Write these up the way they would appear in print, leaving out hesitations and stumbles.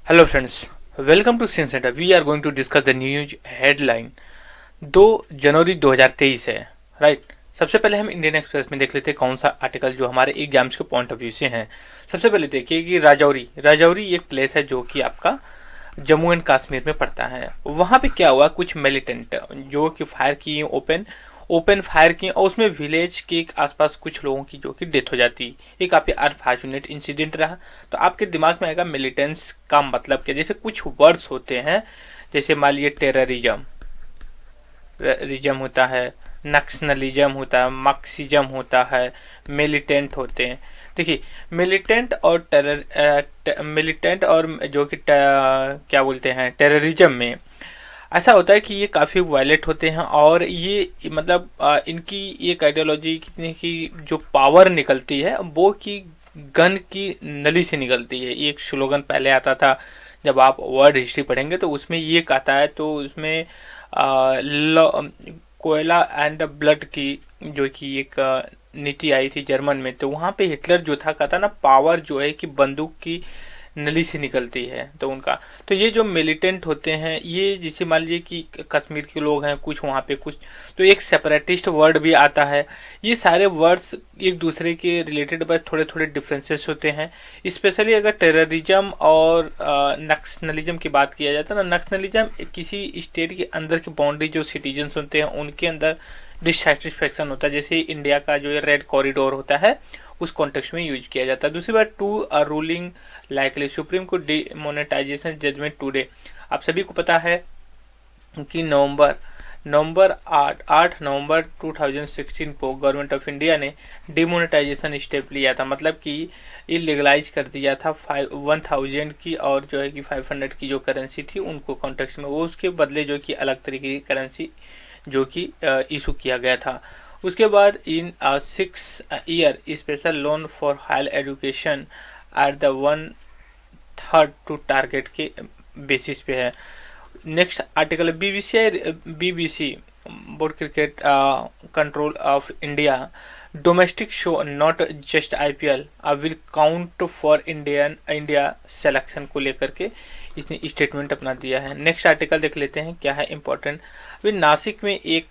Hello friends, welcome to Sin Center. We are going to discuss the news headline 2 जनवरी 2023 है, right. सबसे पहले हम Indian express में देख लेते हैं कौन सा आर्टिकल जो हमारे एग्जाम्स के पॉइंट ऑफ व्यू से हैं। सबसे पहले देखिए कि राजौरी एक प्लेस है जो कि आपका जम्मू एंड कश्मीर में पड़ता है। वहाँ पे क्या हुआ, कुछ मिलिटेंट जो कि फायर किए, ओपन फायर किए और उसमें विलेज के आसपास कुछ लोगों की जो कि डेथ हो जाती। ये काफ़ी अनफॉर्चुनेट इंसिडेंट रहा। तो आपके दिमाग में आएगा मिलिटेंट्स का मतलब क्या। जैसे कुछ वर्ड्स होते हैं, जैसे मान लीजिए टेररिज्म होता है, नक्सलिज्म होता है, मार्क्सिज्म होता है, मिलिटेंट होते हैं। देखिए मिलिटेंट और जो कि क्या बोलते हैं टेररिज्म में ऐसा होता है कि ये काफ़ी वायलेंट होते हैं और ये मतलब इनकी एक आइडियोलॉजी कितनी की जो पावर निकलती है वो कि गन की नली से निकलती है। ये एक स्लोगन पहले आता था, जब आप वर्ल्ड हिस्ट्री पढ़ेंगे तो उसमें ये कहता है। तो उसमें कोयला एंड ब्लड की जो कि एक नीति आई थी जर्मन में। तो वहाँ पे हिटलर जो था कहता ना, पावर जो है कि बंदूक की नली से निकलती है। तो उनका तो ये जो मिलिटेंट होते हैं, ये जैसे मान लीजिए कि कश्मीर के लोग हैं कुछ, वहाँ पे कुछ, तो एक सेपरेटिस्ट वर्ड भी आता है। ये सारे वर्ड्स एक दूसरे के रिलेटेड बस थोड़े थोड़े डिफरेंसेस होते हैं। स्पेशली अगर टेररिज्म और नक्सलिज्म की बात किया जाता है ना, नक्सलिज्म किसी स्टेट के अंदर की बाउंड्री जो सिटीजन्स होते हैं उनके अंदर डिससेटिस्फेक्शन होता है। जैसे इंडिया का जो रेड कॉरिडोर होता है उस कॉन्टेक्स्ट में यूज किया जाता है। दूसरी बात, to a ruling likely Supreme Court demonetization judgment today. आप सभी को पता है कि नवंबर 8 नवंबर 2016 को गवर्नमेंट ऑफ इंडिया ने डिमोनेटाइजेशन स्टेप लिया था। मतलब कि इलीगलाइज कर दिया था 1000 की और जो है कि 500 की जो करेंसी थी उनको कॉन्टेक्स्ट में, वो उसके बदले जो कि अलग तरीके की करेंसी जो कि इशू किया गया था। उसके बाद in 6 year special loan for higher education at the 1/3 to target के बेसिस पे है। Next article, BBC board cricket control of India domestic show not just IPL will count for India selection को लेकर के इसने स्टेटमेंट अपना दिया है। नेक्स्ट आर्टिकल देख लेते हैं क्या है इम्पोर्टेंट। अभी नासिक में एक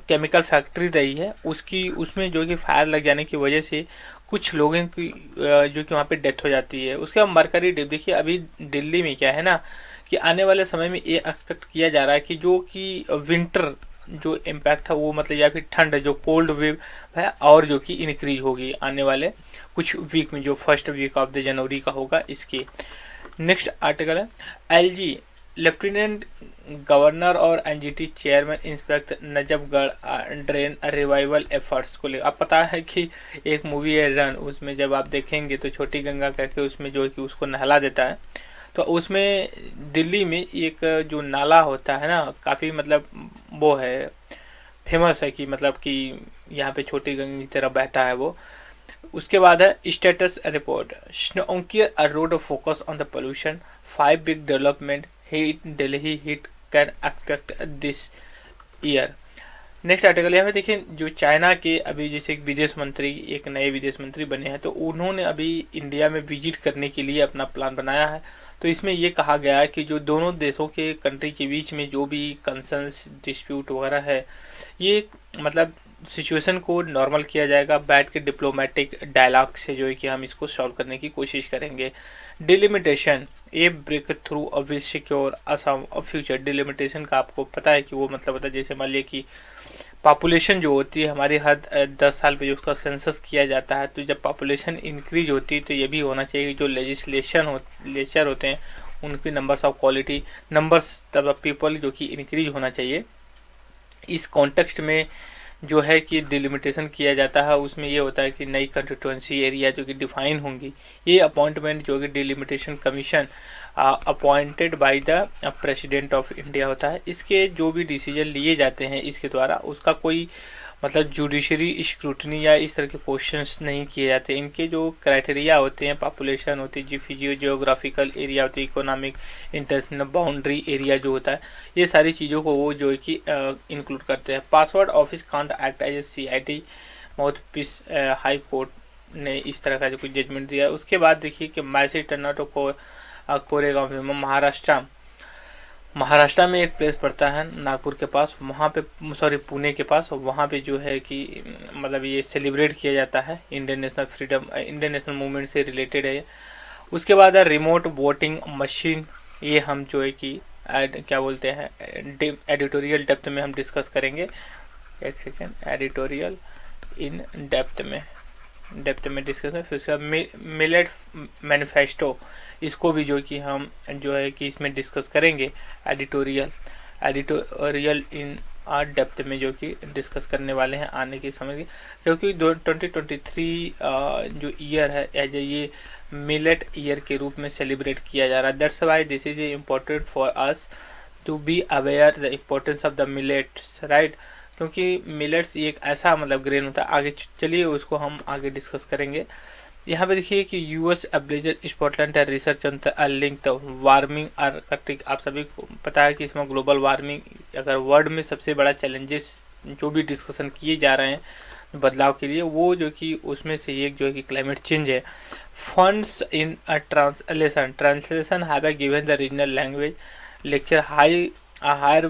केमिकल फैक्ट्री रही है, उसमें जो कि फायर लग जाने की वजह से कुछ लोगों की जो कि वहाँ पे डेथ हो जाती है। उसके बाद मरकरी डिप, देखिए अभी दिल्ली में क्या है ना कि आने वाले समय में ये एक्सपेक्ट किया जा रहा है कि जो कि विंटर जो इम्पैक्ट है वो मतलब या फिर ठंड जो कोल्ड वेव है और जो कि इंक्रीज होगी आने वाले कुछ वीक में, जो first week of the January का होगा इसकी। नेक्स्ट आर्टिकल है एलजी लेफ्टिनेंट गवर्नर और NGT chairman inspect Najafgarh drain revival efforts को ले। आप पता है कि एक मूवी है रन, उसमें जब आप देखेंगे तो छोटी गंगा करके उसमें जो है कि उसको नहला देता है। तो उसमें दिल्ली में एक जो नाला होता है ना, काफ़ी मतलब वो है फेमस है कि मतलब कि यहाँ पे छोटी गंगा की तरह बहता है वो। उसके बाद है status report, smokier road focus on the pollution, 5 big development hit Delhi hit can expect this year. Next article यहाँ पे देखिए, जो चाइना के अभी जैसे एक नए विदेश मंत्री बने हैं, तो उन्होंने अभी इंडिया में विजिट करने के लिए अपना प्लान बनाया है। तो इसमें ये कहा गया है कि जो दोनों देशों के कंट्री के बीच में जो भी कंसर्न्स डिस्प्यूट वगैरह है, ये मतलब सिचुएशन को नॉर्मल किया जाएगा। बैठ के डिप्लोमेटिक डायलॉग से जो है कि हम इसको सॉल्व करने की कोशिश करेंगे। Delimitation a breakthrough of will secure Assam of future. Delimitation का आपको पता है कि वो मतलब होता है, जैसे मान लिया कि पॉपुलेशन जो होती है हमारी हर 10 साल पे जो उसका सेंसस किया जाता है, तो जब पॉपुलेशन इंक्रीज होती है तो ये भी होना चाहिए कि जो लेजिस्लेचर होते हैं उनकी नंबर्स ऑफ क्वालिटी नंबर्स तब पीपल जो कि इंक्रीज होना चाहिए। इस कॉन्टेक्स्ट में जो है कि डिलिमिटेशन किया जाता है, उसमें ये होता है कि नई कंस्टिट्यूंसी एरिया जो कि डिफाइन होंगी। ये अपॉइंटमेंट जो कि delimitation commission appointed by the president of India होता है। इसके जो भी डिसीजन लिए जाते हैं इसके द्वारा, उसका कोई मतलब जुडिशरी स्क्रूटनी या इस तरह के क्वेश्चंस नहीं किए जाते। इनके जो क्राइटेरिया होते हैं, पॉपुलेशन होती है, जियोग्राफिकल एरिया होती है, इकोनॉमिक इंटरनेशनल बाउंड्री एरिया जो होता है, ये सारी चीज़ों को वो जो है कि इंक्लूड करते हैं। Password office can't act as a CIT mouthpiece, High Court ने इस तरह का जो कुछ जजमेंट दिया। उसके बाद देखिए कि मैसेज टर्नआउट को कोरेगांव में महाराष्ट्र में एक प्लेस पड़ता है नागपुर के पास, वहाँ पे सॉरी पुणे के पास, वहाँ पे जो है कि मतलब ये सेलिब्रेट किया जाता है, इंडियन नेशनल मूवमेंट से रिलेटेड है। उसके बाद है रिमोट वोटिंग मशीन, ये हम जो है कि क्या बोलते हैं एडिटोरियल डेप्थ में हम डिस्कस करेंगे। एक सेकेंड, एडिटोरियल इन डेप्थ में डिस्कस है। फिर उसका मिलेट मैनिफेस्टो, इसको भी जो कि हम जो है कि इसमें डिस्कस करेंगे। एडिटोरियल इन डेप्थ में जो कि डिस्कस करने वाले हैं आने की समय की, क्योंकि 2023 जो ईयर है एज ए ये मिलेट ईयर के रूप में सेलिब्रेट किया जा रहा है। That's why this is important for us to be aware the importance of the millets, right, क्योंकि मिलेट्स एक ऐसा मतलब ग्रेन होता है। आगे चलिए उसको हम आगे डिस्कस करेंगे। यहाँ पे देखिए कि US ablaze Scotland research on the link the warming Arctic, आप सभी को पता है कि इसमें ग्लोबल वार्मिंग अगर वर्ल्ड में सबसे बड़ा चैलेंजेस जो भी डिस्कशन किए जा रहे हैं बदलाव के लिए, वो जो कि उसमें से एक जो है कि क्लाइमेट चेंज है। Funds in translation have given the regional language lecture higher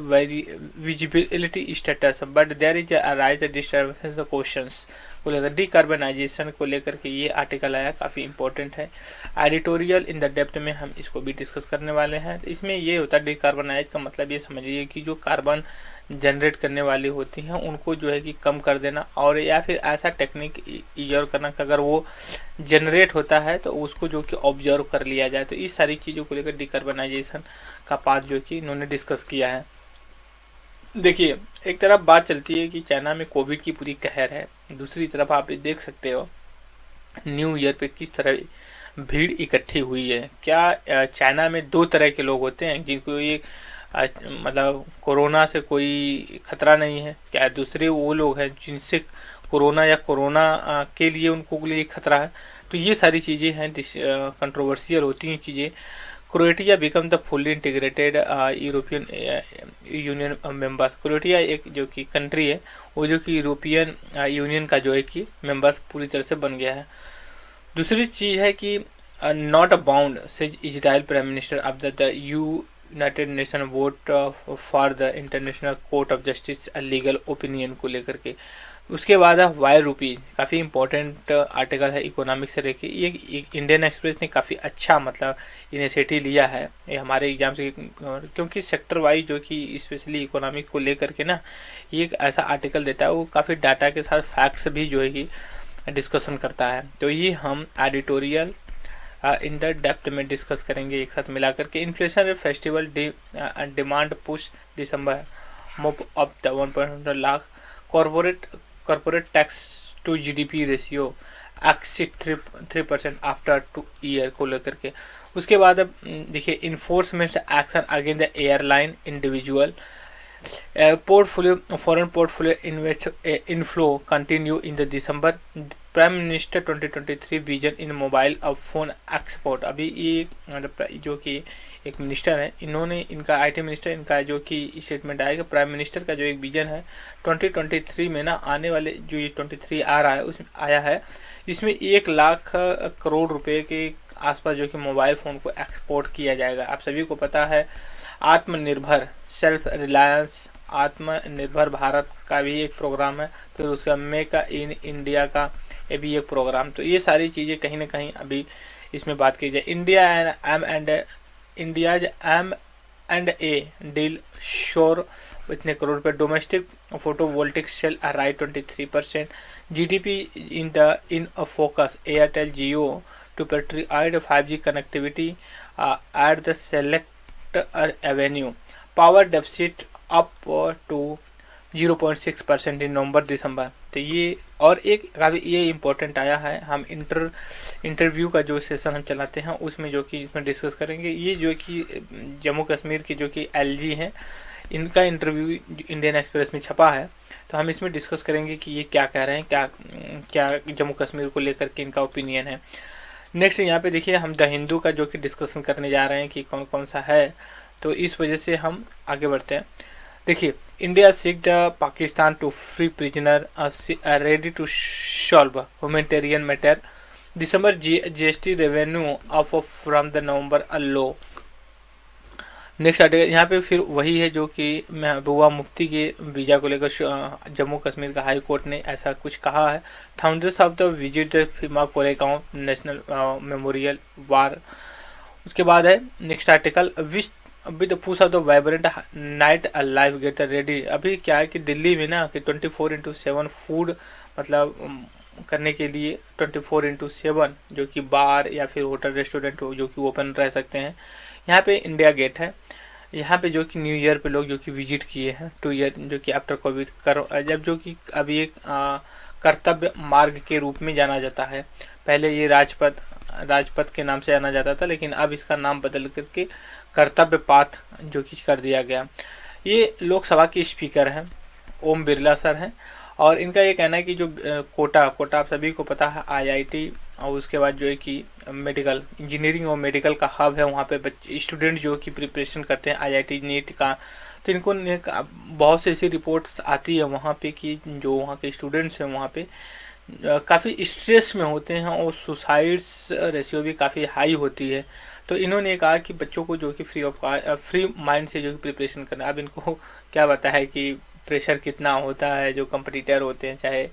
visibility status, but there is a rise disturbance the questions को लेकर, डिकार्बनाइजेशन को लेकर के ये आर्टिकल आया, काफ़ी इंपॉर्टेंट है। एडिटोरियल इन द डेप्थ में हम इसको भी डिस्कस करने वाले हैं। इसमें ये होता है डिकार्बनाइज का मतलब ये समझिए कि जो कार्बन जनरेट करने वाली होती हैं उनको जो है कि कम कर देना, और या फिर ऐसा टेक्निक यूज करना कि अगर वो जनरेट होता है तो उसको जो कि ऑब्जर्व कर लिया जाए। तो इस सारी चीज़ों को लेकर डिकार्बनाइजेशन का पार्ट जो कि इन्होंने डिस्कस किया है। देखिए एक तरफ बात चलती है कि चाइना में कोविड की पूरी कहर है, दूसरी तरफ आप देख सकते हो न्यू ईयर पे किस तरह भीड़ इकट्ठी हुई है। क्या चाइना में दो तरह के लोग होते हैं जिनको ये मतलब कोरोना से कोई खतरा नहीं है, क्या दूसरे वो लोग हैं जिनसे कोरोना या कोरोना के लिए उनको लिए खतरा है। तो ये सारी चीज़ें हैं कंट्रोवर्शियल होती हैं चीज़ें। क्रोएटिया become the fully integrated European union member. क्रोएटिया एक जो कि कंट्री है वो जो कि यूरोपियन यूनियन का जो है कि मेंबर पूरी तरह से बन गया है। दूसरी चीज़ है कि नॉट अ बाउंड से Israel prime minister of the United nation vote for the international court of justice legal opinion को लेकर के। उसके बाद है वाई रूपी, काफ़ी इंपॉर्टेंट आर्टिकल है इकोनॉमिक्स से लेके। ये इंडियन एक्सप्रेस ने काफ़ी अच्छा मतलब इनिशिएटिव लिया है ये हमारे एग्जाम से, क्योंकि सेक्टर वाइज जो कि स्पेशली इकोनॉमिक को लेकर के ना ये एक ऐसा आर्टिकल देता है, वो काफ़ी डाटा के साथ फैक्ट्स भी जो है कि डिस्कशन करता है। तो ये हम एडिटोरियल इन द डेप्थ में डिस्कस करेंगे एक साथ मिलाकर के। Inflation festival demand push December move up the 1.1 lakh. Corporate tax to GDP ratio exit 3% after 2 year को लेकर के। उसके बाद अब देखिए enforcement action against the airline individual portfolio foreign portfolio inflow continue in the December. Prime minister 2023 vision in mobile अब phone export. अभी ये मतलब जो कि एक मिनिस्टर है, इन्होंने इनका आईटी मिनिस्टर इनका जो कि स्टेटमेंट आएगा, प्राइम मिनिस्टर का जो एक विजन है 2023 में ना आने वाले जो ये 23 आ रहा है उसमें आया है, इसमें 1 लाख करोड़ रुपए के आसपास जो कि मोबाइल फ़ोन को एक्सपोर्ट किया जाएगा। आप सभी को पता है आत्मनिर्भर सेल्फ रिलायंस आत्मनिर्भर भारत का भी एक प्रोग्राम है, फिर उसका मेक इन इंडिया का ये भी एक प्रोग्राम। तो ये सारी चीज़ें कहीं ना कहीं अभी इसमें बात की जाए। इंडियाज M&A डील श्योर इतने करोड़ रुपये। Domestic photovoltaic cell arrive 23%। GDP in a focus Airtel Jio to provide 5G connectivity at the select avenue. Power deficit up to 0.6% in November December. तो ये और एक काफ़ी ये इम्पोर्टेंट आया है, हम इंटरव्यू का जो सेशन हम चलाते हैं उसमें जो कि इसमें डिस्कस करेंगे। ये जो कि जम्मू कश्मीर के जो कि LG हैं इनका इंटरव्यू इंडियन एक्सप्रेस में छपा है, तो हम इसमें डिस्कस करेंगे कि ये क्या कह रहे हैं, क्या जम्मू कश्मीर को लेकर के इनका ओपिनियन है। नेक्स्ट यहाँ पे देखिए हम द हिंदू का जो कि डिस्कशन करने जा रहे हैं कि कौन कौन सा है, तो इस वजह से हम आगे बढ़ते हैं। देखिए India seek the Pakistan to free prisoner ready to solve humanitarian matter. December GST revenue of from the November a low. Next article यहाँ पे फिर वही है जो कि महबूबा मुफ्ती के वीज़ा को लेकर जम्मू कश्मीर का हाई कोर्ट ने ऐसा कुछ कहा है। Thousands of the visit Bhima Koregaon national memorial war. उसके बाद है next article which with push of the vibrant night life get ready. अभी क्या है कि दिल्ली में ना कि 24/7 फूड मतलब करने के लिए 24/7 जो कि बार या फिर होटल रेस्टोरेंट जो कि ओपन रह सकते हैं। यहाँ पे इंडिया गेट है, यहाँ पे जो कि न्यू ईयर पे लोग जो कि विजिट किए हैं 2 ईयर जो कि आफ्टर कोविड जब जो कि अभी एक कर्तव्य मार्ग के रूप में जाना जाता है। पहले ये राजपथ के नाम से जाना जाता था, लेकिन अब इसका नाम बदल करके कर्तव्य पाथ जो कि कर दिया गया। ये लोकसभा के स्पीकर हैं, ओम बिरला सर हैं, और इनका ये कहना है कि जो कोटा आप सभी को पता है आईआईटी और उसके बाद जो है कि मेडिकल इंजीनियरिंग और मेडिकल का हब है। वहाँ पे बच्चे स्टूडेंट जो कि प्रिपरेशन करते हैं आईआईटी नीट का, तो इनको बहुत से ऐसी रिपोर्ट्स आती है वहाँ पे कि जो वहाँ के स्टूडेंट्स हैं वहाँ पे काफ़ी स्ट्रेस में होते हैं और सुसाइड्स रेशियो भी काफ़ी हाई होती है। तो इन्होंने कहा कि बच्चों को जो कि फ्री माइंड से जो कि प्रिपरेशन करना। अब इनको क्या पता है कि प्रेशर कितना होता है, जो कंपटीटर होते हैं चाहे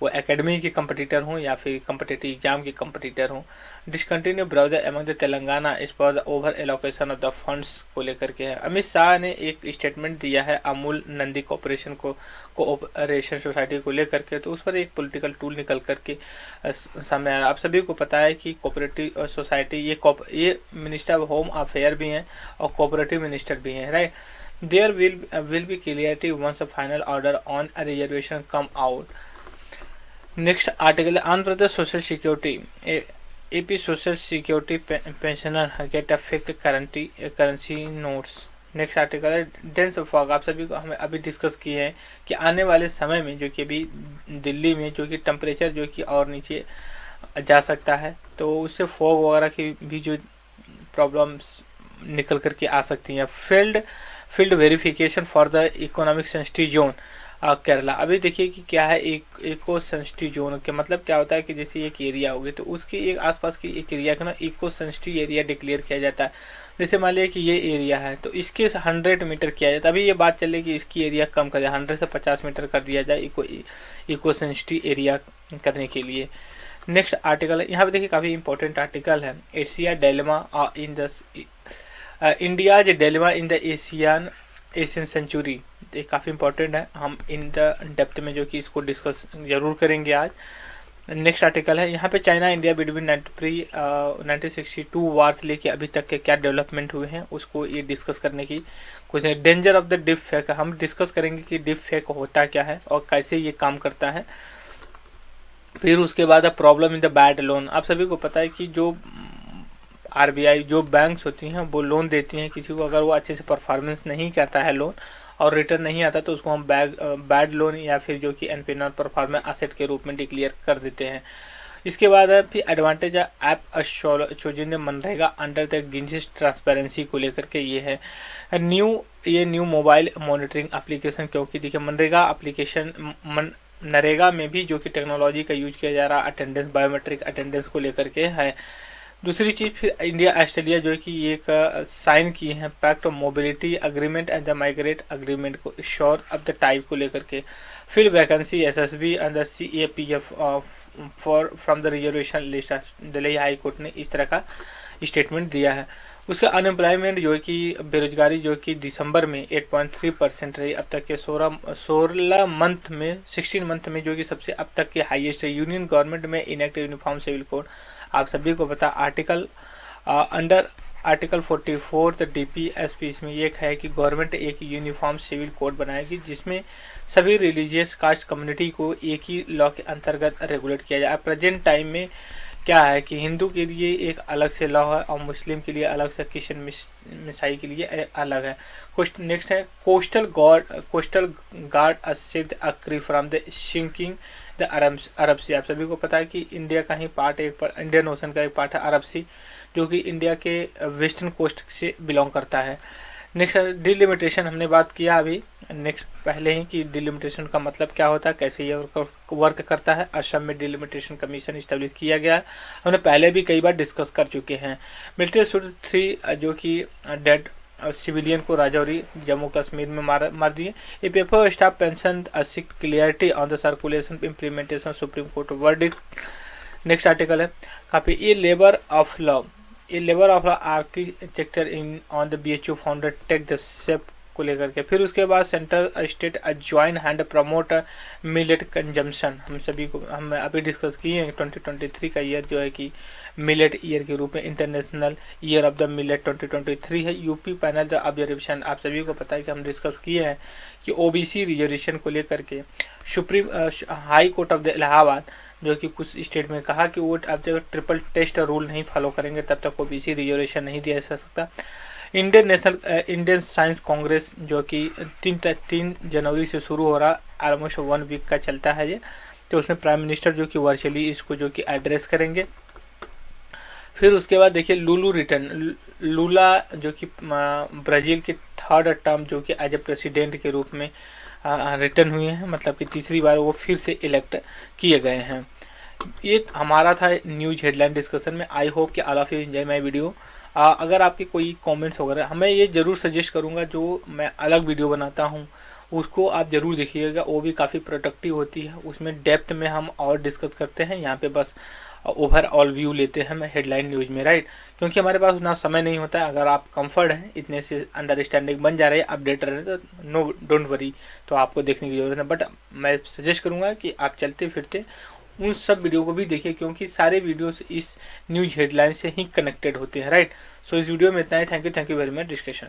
वो एकेडमी के कंपटीटर हों या फिर कंपटीटिव एग्जाम के कंपटीटर हों। Discontinue browser among the Telangana इस पर over allocation of the funds को लेकर के है। अमित शाह ने एक स्टेटमेंट दिया है अमूल नंदी कोऑपरेशन सोसाइटी को लेकर के, तो उस पर एक पॉलिटिकल टूल निकल करके सामने आया। आप सभी को पता है कि कोऑपरेटिव सोसाइटी ये मिनिस्टर ऑफ होम अफेयर भी हैं और कोऑपरेटिव मिनिस्टर भी हैं, right. There will be clarity once a final order on a reservation come out. Next article Andhra Pradesh social security AP social security pensioner get a fake currency notes. Next article है dense fog. आप सभी को हमें अभी discuss किए हैं कि आने वाले समय में जो कि अभी दिल्ली में जो कि टेम्परेचर जो कि और नीचे जा सकता है, तो उससे फॉग वगैरह की भी जो प्रॉब्लम्स निकल करके आ सकती हैं। Field verification for the economic sensitive zone Kerala. अभी देखिए कि क्या है इको सेंसिटिव जोन के मतलब क्या होता है कि जैसे एक एरिया होगी तो उसके एक आसपास की एक एरिया का ना इको सेंसिटिव एरिया डिक्लेयर किया जाता है। जैसे मान लिया कि ये एरिया है तो इसके 100 मीटर किया जाता है। अभी ये बात चल रही कि इसकी एरिया कम कर दिया, 100 से 50 मीटर कर दिया जाए इको सेंसिटिव एरिया करने के लिए। नेक्स्ट आर्टिकल है, यहाँ पे देखिए काफ़ी इंपॉर्टेंट आर्टिकल है। Asia dilemma in the India's dilemma in the Asian century. ये काफ़ी इंपॉर्टेंट है, हम इन द डेप्थ में जो कि इसको डिस्कस जरूर करेंगे आज। नेक्स्ट आर्टिकल है, यहाँ पे चाइना इंडिया बिटवीन 1962 वार से लेके अभी तक के क्या डेवलपमेंट हुए हैं उसको ये डिस्कस करने की कुछ है। Danger of the deepfake, हम डिस्कस करेंगे कि डिप फेक होता क्या है और कैसे ये काम करता है। फिर उसके बाद problem in the bad loan. आप सभी को पता है कि जो आरबीआई जो बैंक्स होती हैं वो लोन देती हैं किसी को, अगर वो अच्छे से परफॉर्मेंस नहीं करता है लोन और रिटर्न नहीं आता तो उसको हम बैड लोन या फिर जो कि एनपी नॉन परफॉर्मेंस एसेट के रूप में डिक्लेयर कर देते हैं। इसके बाद है फिर एडवांटेज ऐप चोजिंद मनरेगा अंडर द गिंजिस ट्रांसपेरेंसी को लेकर के ये है न्यू मोबाइल मॉनिटरिंग एप्लीकेशन, क्योंकि देखिए मनरेगा एप्लीकेशन नरेगा में भी जो कि टेक्नोलॉजी का यूज किया जा रहा अटेंडेंस बायोमेट्रिक अटेंडेंस को लेकर के है। दूसरी चीज़ फिर इंडिया ऑस्ट्रेलिया जो कि एक साइन की है pact of mobility agreement and the migrate agreement को श्योर ऑफ द टाइप को लेकर के। फिर vacancy SSB and the CAPF for from the reservation list. Delhi High Court ने इस तरह का स्टेटमेंट दिया है। उसका अनएम्प्लॉयमेंट जो है कि बेरोजगारी जो कि दिसंबर में 8.3% रही, अब तक के 16 मंथ में जो कि सबसे अब तक के हाईएस्ट है। यूनियन गवर्नमेंट में इनेक्ट यूनिफॉर्म सिविल कोड। आप सभी को पता अंडर आर्टिकल 44 द डीपीएसपी इसमें एक है कि गवर्नमेंट एक यूनिफॉर्म सिविल कोड बनाएगी जिसमें सभी रिलीजियस कास्ट कम्युनिटी को एक ही लॉ के अंतर्गत रेगुलेट किया जाए। प्रेजेंट टाइम में क्या है कि हिंदू के लिए एक अलग से लॉ है और मुस्लिम के लिए अलग से, क्रिश्चियन मिसाई के लिए अलग है। नेक्स्ट है कोस्टल गार्ड असिव्ड a crew from the sinking the Arab sea. आप सभी को पता है कि इंडिया का ही पार्ट इंडियन ओशन का एक पार्ट है अरब सी, जो कि इंडिया के वेस्टर्न कोस्ट से बिलोंग करता है। नेक्स्ट डिलिमिटेशन हमने बात किया अभी नेक्स्ट पहले ही कि डिलिमिटेशन का मतलब क्या होता है, कैसे ये वर्क करता है। असम में डिलिमिटेशन कमीशन इस्टेब्लिश किया गया है, हमने पहले भी कई बार डिस्कस कर चुके हैं। मिलिट्री शूट 3 जो कि डेड सिविलियन को राजौरी जम्मू कश्मीर में मार दिए। A paper staff pension seek clarity on the circulation implementation supreme court verdict. Next article है काफी a labour of law architecture in on the BHU founder take the step को लेकर के। फिर उसके बाद central state join hand promote millet consumption, हम अभी डिस्कस किए हैं। 2023 का ईयर जो है कि मिलेट ईयर के रूप में international year of the millet 2023 है। यूपी पैनल द ऑब्जर्वेशन, आप सभी को पता है कि हम डिस्कस किए हैं कि OBC रिजर्वेशन को लेकर के supreme high court of the Allahabad जो कि कुछ स्टेट में कहा कि वो अब जब ट्रिपल टेस्ट रूल नहीं फॉलो करेंगे तब तक OBC रिजर्वेशन नहीं दिया जा सकता। इंडियन साइंस कांग्रेस जो कि 3 जनवरी से शुरू हो रहा, ऑलमोस्ट 1 वीक का चलता है ये, तो उसमें प्राइम मिनिस्टर जो कि वर्चुअली इसको जो कि एड्रेस करेंगे। फिर उसके बाद देखिए लूला जो कि ब्राज़ील के 3rd टर्म जो कि एज ए प्रेसिडेंट के रूप में रिटर्न हुए हैं, मतलब कि तीसरी बार वो फिर से इलेक्ट किए गए हैं। ये हमारा था न्यूज हेडलाइन डिस्कशन में। आई होप कि all of you enjoy my video. अगर आपके कोई कमेंट्स वगैरह, हमें ये ज़रूर सजेस्ट करूँगा जो मैं अलग वीडियो बनाता हूँ उसको आप ज़रूर देखिएगा, वो भी काफ़ी प्रोडक्टिव होती है। उसमें डेप्थ में हम और डिस्कस करते हैं, यहाँ पे बस ओवरऑल व्यू लेते हैं हम हेडलाइन न्यूज़ में, राइट। क्योंकि हमारे पास उतना समय नहीं होता है। अगर आप कंफर्ट हैं, इतने से अंडरस्टैंडिंग बन जा रही है, अपडेट रहे तो नो डोंट वरी, तो आपको देखने की ज़रूरत है। बट मैं सजेस्ट करूँगा कि आप चलते फिरते उन सब वीडियो को भी देखिए, क्योंकि सारे वीडियोस इस न्यूज़ हेडलाइन से ही कनेक्टेड होते हैं, राइट। सो इस वीडियो में इतना ही। Thank you very much discussion.